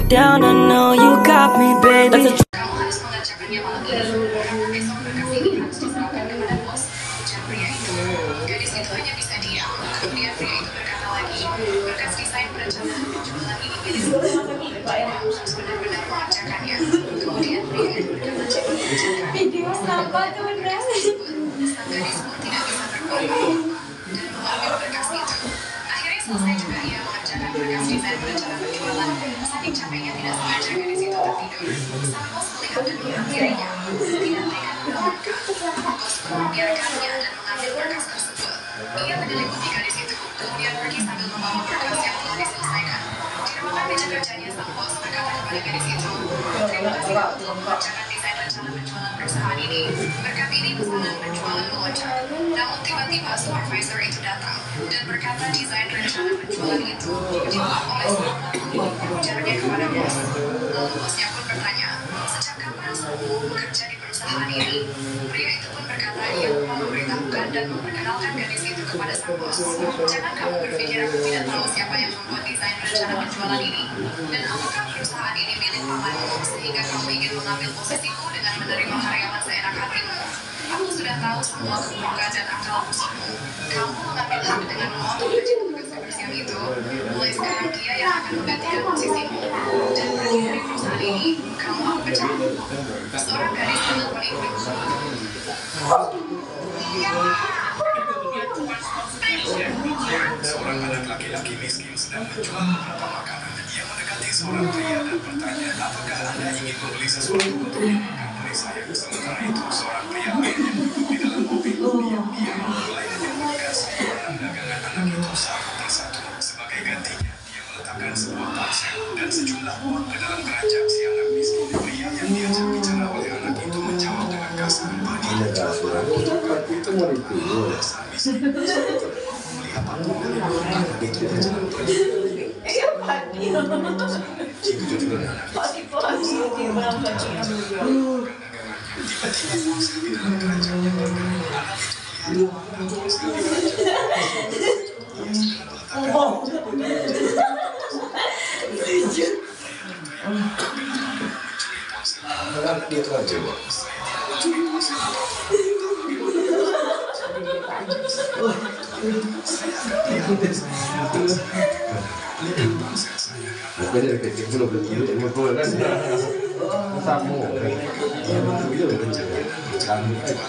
down, I know you got me, baby. Kamu harus mengerjakannya malam ini, karena besok berkas ini harus diserahkan kepada bos. Ujar pria itu. Gadis itu hanya bisa diam. Kemudian pria itu berkata lagi, berkas desain perencanaan penjualan ini milik harus benar-benar mengerjakannya. Kemudian pria itu berkata jadi mengerjakan. Video sampah tuh bener. Sang gadis pun tidak bisa berbuat apa-apa dan mengambil berkas itu. Akhirnya selesai juga ia mengerjakan berkas desain perencanaan penjualan. Saking capeknya tidak sengaja gadis itu tertidur. Sang bos melihat dan mengakhirinya. Tidak tega menolakkan. Bos pun membiarkannya dan mengambil berkas tersebut. Ia menyelimuti gadis itu, kemudian pergi sambil membawa berkas yang telah diselesaikan. Di ruangan meja kerjanya sang bos berkata kepada gadis itu, terima kasih telah mengerjakan desain rencana penjualan perusahaan ini. Berkat ini pesanan penjualan melonjak. Namun tiba-tiba supervisor itu datang dan berkata desain rencana penjualan itu ditolak oleh seorang laki, ujarnya kepada bos. Lalu bosnya pun bertanya, sejak kapan kamu bekerja di perusahaan ini? Pria itu pun berkata ia mau memberitahukan dan memperkenalkan gadis itu kepada sang bos. Jangan kamu berpikir aku tidak tahu siapa yang membuat desain rencana penjualan ini. Dan apakah perusahaan ini milik pamanmu sehingga kamu ingin mengambil posisiku dengan menerima karyawan seenak hatimu? Aku sudah tahu semua kebohongan dan akal busukmu. Kamu mengambil hak dengan memotong gaji petugas kebersihan itu. Mulai sekarang dia yang akan menggantikan posisimu. Dan pergi dari perusahaan ini, kamu aku pecat. Seorang gadis menelpon ibu. Seorang anak laki-laki miskin sedang menjual beberapa makanan. Ia mendekati seorang pria dan bertanya, apakah Anda ingin membeli sesuatu untuk dimakan dari saya? Sementara itu, seorang pria lain yang duduk di dalam mobil diam-diam mulai menyembunyikan barang dagangan anak itu satu persatu. Sebagai gantinya, dia meletakkan sebuah ponsel dan sejumlah uang ke dalam keranjang si anak miskin. Pria yang diajak bicara oleh anak itu menjawab dengan kasar, "Padi menjual barang untuk kamu itu dasar miskin." Melihat patung dari anak itu berjalan pergi. Tiba-tiba ponsel di dalam keranjangnya bergerak. Anak itu melihat ponsel di keranjang. Ia segera meletakkan dia terjebak. Bukannya dari kecil belum begitu, yang gue kan tamu, itu udah kenceng, cantik aja.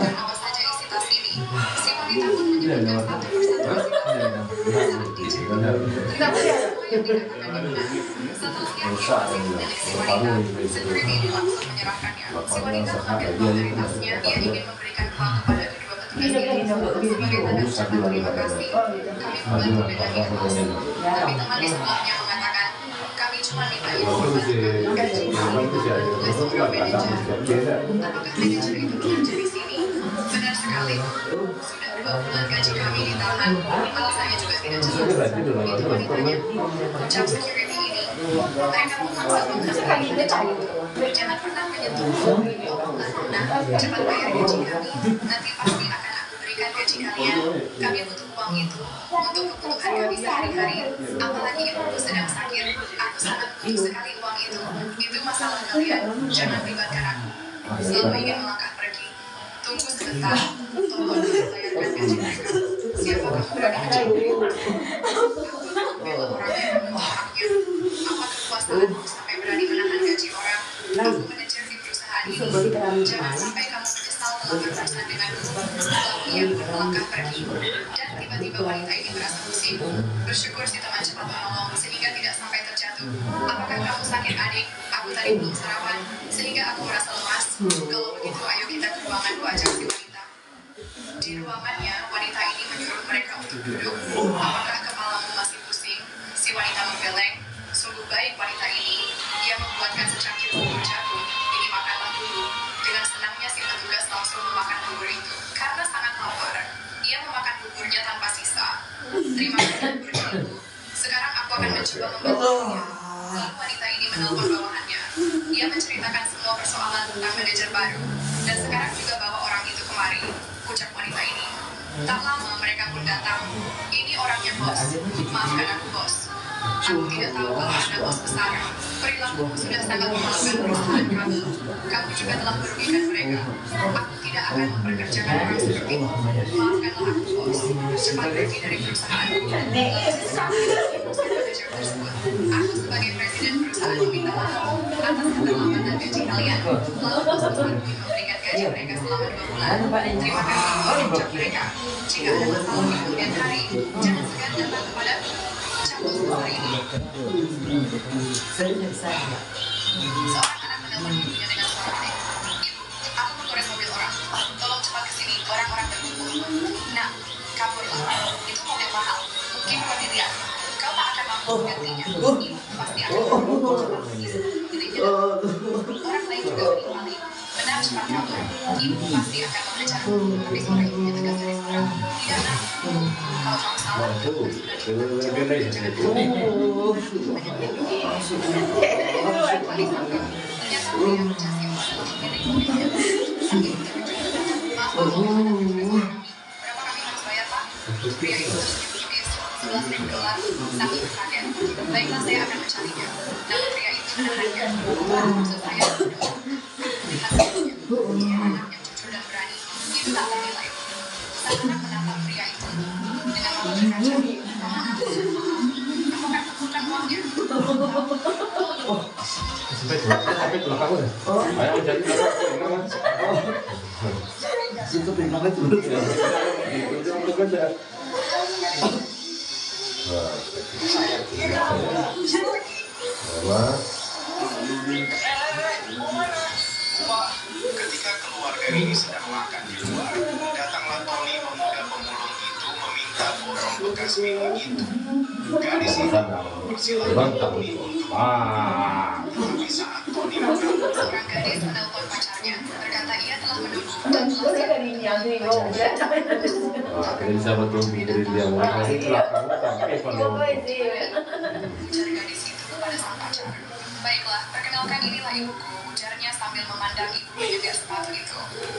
Apa saja isi tas ini? Si wanita pun menyebutkan satu persatu setelah dia security langsung menyerahkannya. Si wanita mengambil uang dari tasnya. Dia ingin memberikan uang kepada kedua petugas itu sebagai tanda ucapan terima kasih. Kami membantu dengan ikhlas. Tapi teman di sebelahnya mengatakan, kami cuma minta informasi gaji kami tugas sebagai manajer. Apakah manajer itu bekerja di sini? Benar sekali. Sudah 2 bulan gaji kami ditahan. Malah saya juga tidak jelas. Itu wanitanya. Ucap security ini. Mereka memaksa menghasut kami. Jangan pernah menyentuh. Nah, cepat bayar gaji kami. Nanti pasti akan aku berikan gaji kalian. Kami butuh uang itu untuk kebutuhan kami sehari-hari. Apalagi ibuku sedang sakit. Aku sangat butuh sekali uang itu. Itu masalah kalian. Jangan libatkan aku. Selalu ingin melangkah pergi. Tunggu sebentar. Tolong bayarkan gaji mereka. Siapa kamu berani menjauhku? Aku bela orang yang menolaknya. Apa kekuasaanmu sampai berani menahan gaji orang? Aku manajer di perusahaan ini. Jangan sampai kamu menyesal telah berurusan denganku. Lalu ia pun melangkah pergi. Dan tiba-tiba wanita ini merasa pusing. Bersyukur si teman cepat menolong sehingga tidak sampai terjatuh. Apakah kamu sakit, adik? Aku tadi belum sarapan sehingga aku merasa lemas. Kalau begitu ayo kita ke ruanganku, ajak si wanita. Di ruangannya, wanita ini menyuruh mereka untuk duduk. Apakah kepalamu masih pusing? Si wanita membeleng. Sungguh baik wanita ini. Dia membuatkan secangkir bubur jagung. Ini makanlah dulu. Dengan senangnya si petugas langsung memakan bubur itu. Karena sangat lapar, mencoba membantunya. Lalu wanita ini menelpon bawahannya. Ia menceritakan semua persoalan tentang manajer baru dan sekarang juga bawa orang itu kemari, ucap wanita ini. Tak lama mereka pun datang. Ini orangnya bos. Maafkan aku bos. Aku tidak tahu kalau Anda bos besar. Perilakumu sudah sangat memalukan perusahaan kamu. Kamu juga telah merugikan mereka. Aku tidak akan memperkerjakan orang seperti itu. Maafkanlah aku bos. Cepat pergi dari perusahaan. Aku sebagai presiden perusahaan meminta maaf atas keterlambatan gaji kalian. Lalu bos membantu memberikan gaji mereka selama 2 bulan. Terima kasih ucap mereka. Jika ada masalah di kemudian hari, jangan segan datang kepadaku. Cabut hari ini. Seorang anak menelpon ibunya dengan suara aneh. Ibu, aku menggores mobil orang. Tolong cepat ke sini, orang-orang berkumpul. Nah, kaburlah. Itu mobil mahal. Mungkin kau dilihat. Kau tak akan mampu menggantinya. Ibu pasti akan cepat titiknya. Orang lain juga menimpali. Benar cepat kabur. Ibu pasti akan mengejarku. Tapi suara ibunya tegas dari sana. Tidak nak. Kalau kamu salah, harus berani menjawab. Ternyata pria menjasi dari mobilnya. Maaf, berapa kami harus bayar, Pak? Pria itu menyebut 11.000 dolar. Sangat kaget. Baiklah, saya akan mencarinya. Namun pria itu menahannya. Maksud saya, hasilnya, dia anak yang jujur dan berani. Itu tak ternilai. Sang anak menatap pria itu dengan mata berkaca. Kamu akan kumpulkan uangnya. Sampai tulang kamu ya? Ayo jadi Itu pinangnya dulu ya. Ketika keluarga ini sedang makan di luar, datanglah Tony, pemuda pemulung itu, meminta borong bekas minum itu. Gadis itu mempersilahkan Tony untuk tapi saat Tony makan, seorang gadis menelpon pacarnya, berkata ia telah menunggu dan telah siap. Kita bisa betul dari dia mulai dari belakang sampai penuh. Ujar gadis itu kepada sang pacar. Baiklah, perkenalkan inilah ibuku, ujarnya sambil memandang ibu menyetir sepatu itu.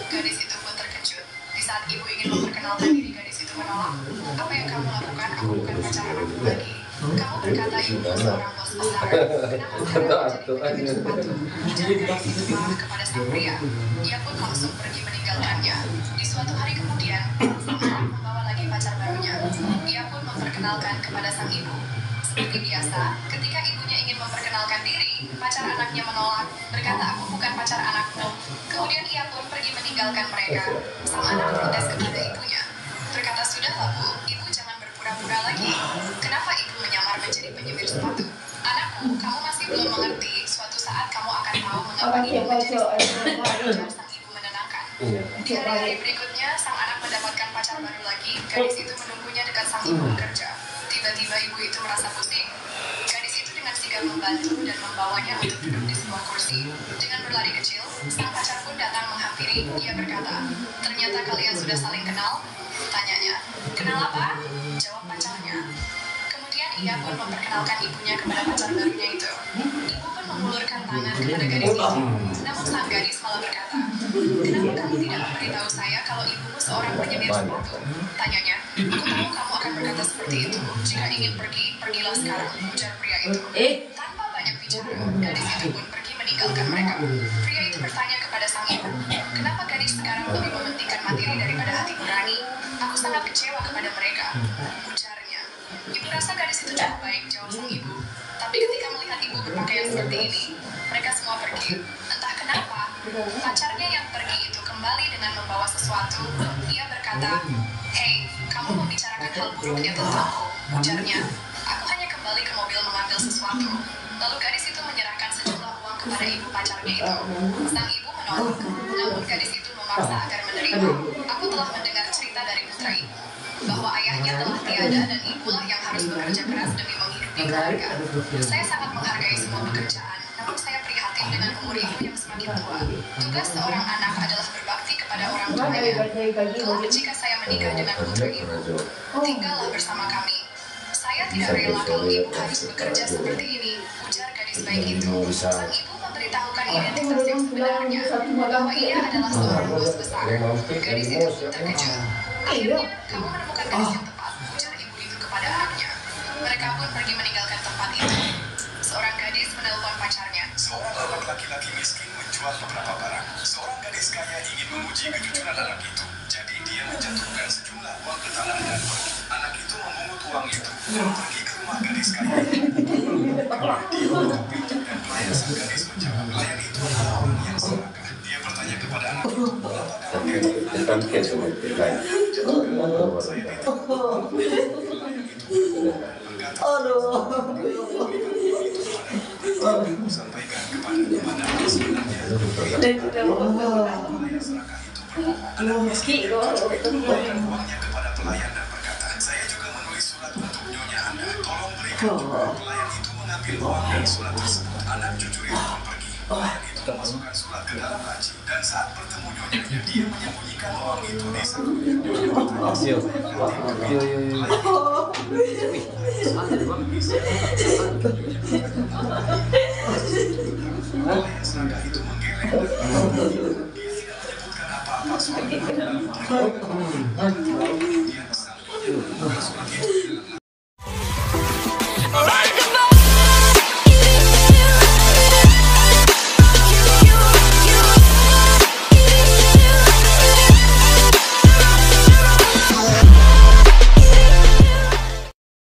Gadis itu pun terkejut. Di saat ibu ingin memperkenalkan diri, gadis itu menolak. Apa yang kamu lakukan? Aku bukan pacar anakku lagi. Kamu berkata ibuku seorang bos besar. Kenapa sekarang menjadi menyetir sepatu? Ujar gadis itu marah kepada sang pria. Ia pun langsung pergi meninggalkannya. Di suatu hari kemudian, sang anak membawa lagi pacar barunya. Ia pun memperkenalkan kepada sang ibu. Seperti biasa, ketika ibunya ingin memperkenalkan diri, pacar anaknya menolak, berkata aku bukan pacar anakmu. Kemudian ia pun pergi meninggalkan mereka. Sang anak protes kepada ibunya. Berkata, sudahlah bu, ibu jangan berpura-pura lagi. Kenapa ibu menyamar menjadi penyemir sepatu? Anakku, kamu masih belum mengerti. Suatu saat kamu akan tahu mengapa ibu menjadi ujar sang ibu menenangkan. Di hari-hari berikutnya, sang anak mendapatkan pacar baru lagi. Gadis itu menunggunya dekat sang ibu bekerja. Tiba-tiba ibu itu merasa pusing. Gadis itu dengan sigap membantu dan membawanya untuk duduk di sebuah kursi. Dengan berlari kecil, sang pacar pun datang menghampiri. Ia berkata, ternyata kalian sudah saling kenal? Tanyanya, kenal apa? Jawab pacarnya. Kemudian ia pun memperkenalkan ibunya kepada pacar barunya itu. Ibu pun mengulurkan tangan kepada gadis itu. Namun sang gadis malah berkata, kenapa kamu tidak memberitahu saya kalau ibumu seorang penyemir sepatu? Tanyanya, aku tahu kamu akan berkata seperti itu. Jika ingin pergi, pergilah sekarang, ujar pria itu. Tanpa banyak bicara, gadis itu pun pergi meninggalkan mereka. Pria itu bertanya kepada sang ibu, kenapa gadis sekarang lebih mementingkan materi daripada hati nurani? Aku sangat kecewa kepada mereka, ujarnya. Ibu rasa gadis itu cukup baik, jawab sang ibu. Tapi ketika melihat ibu berpakaian seperti ini, mereka semua pergi. Entah kenapa, pacarnya yang pergi itu kembali dengan membawa sesuatu. Ia berkata, hei, kamu membicarakan hal buruknya tentangku, ujarnya. Aku hanya kembali ke mobil mengambil sesuatu. Lalu gadis itu menyerahkan sejumlah uang kepada ibu pacarnya itu. Sang ibu menolak, namun gadis itu memaksa agar menerima. Aku telah mendengar cerita dari putra ibu, bahwa ayahnya telah tiada dan ibulah yang harus bekerja keras demi menghidupi keluarga. Saya sangat menghargai semua pekerjaan, namun saya prihatin dengan umur ibu yang semakin tua. Tugas seorang anak adalah berbakti kepada orang tuanya. Kelak jika saya menikah dengan putra ibu, tinggallah bersama kami. Saya tidak rela kalau ibu harus bekerja seperti ini, ujar gadis baik itu. Sang ibu memberitahukan identitas yang sebenarnya, bahwa ia adalah seorang bos besar. Gadis itu pun terkejut. Akhirnya, kamu menemukan gadis yang tepat, ujar ibu itu kepada anaknya. Mereka pun pergi meninggalkan tempat itu. Seorang gadis menelpon pacarnya. Seorang anak laki-laki miskin menjual beberapa barang. Seorang gadis kaya ingin menguji kejujuran anak itu. Jadi dia menjatuhkan sejumlah uang ke tangan dan pergi. Anak itu memungut uang itu dan pergi ke rumah gadis kaya. Dia mengetuk pintu dan pelayan sang gadis menjawab. Pelayan itu adalah orang yang serakah. Dia bertanya kepada anak itu, apakah dia Bukan cash sama lain. saya tidak sampaikan kepada sebenarnya pelayan serakah itu berbohong. Memberikan uangnya kepada pelayan dan berkata, saya juga menulis surat untuk nyonya Anda, tolong berikan juga. Pelayan itu mengambil uang dan surat tersebut. Anak jujur itu pun pergi. Pelayan itu memasukkan surat ke dalam laci dan saat bertemu nyonyanya dia menyembunyikan uang itu di sakunya. Nyonya bertanya, pelayan serakah itu menggeleng. Dia tidak menyebutkan apa-apa soal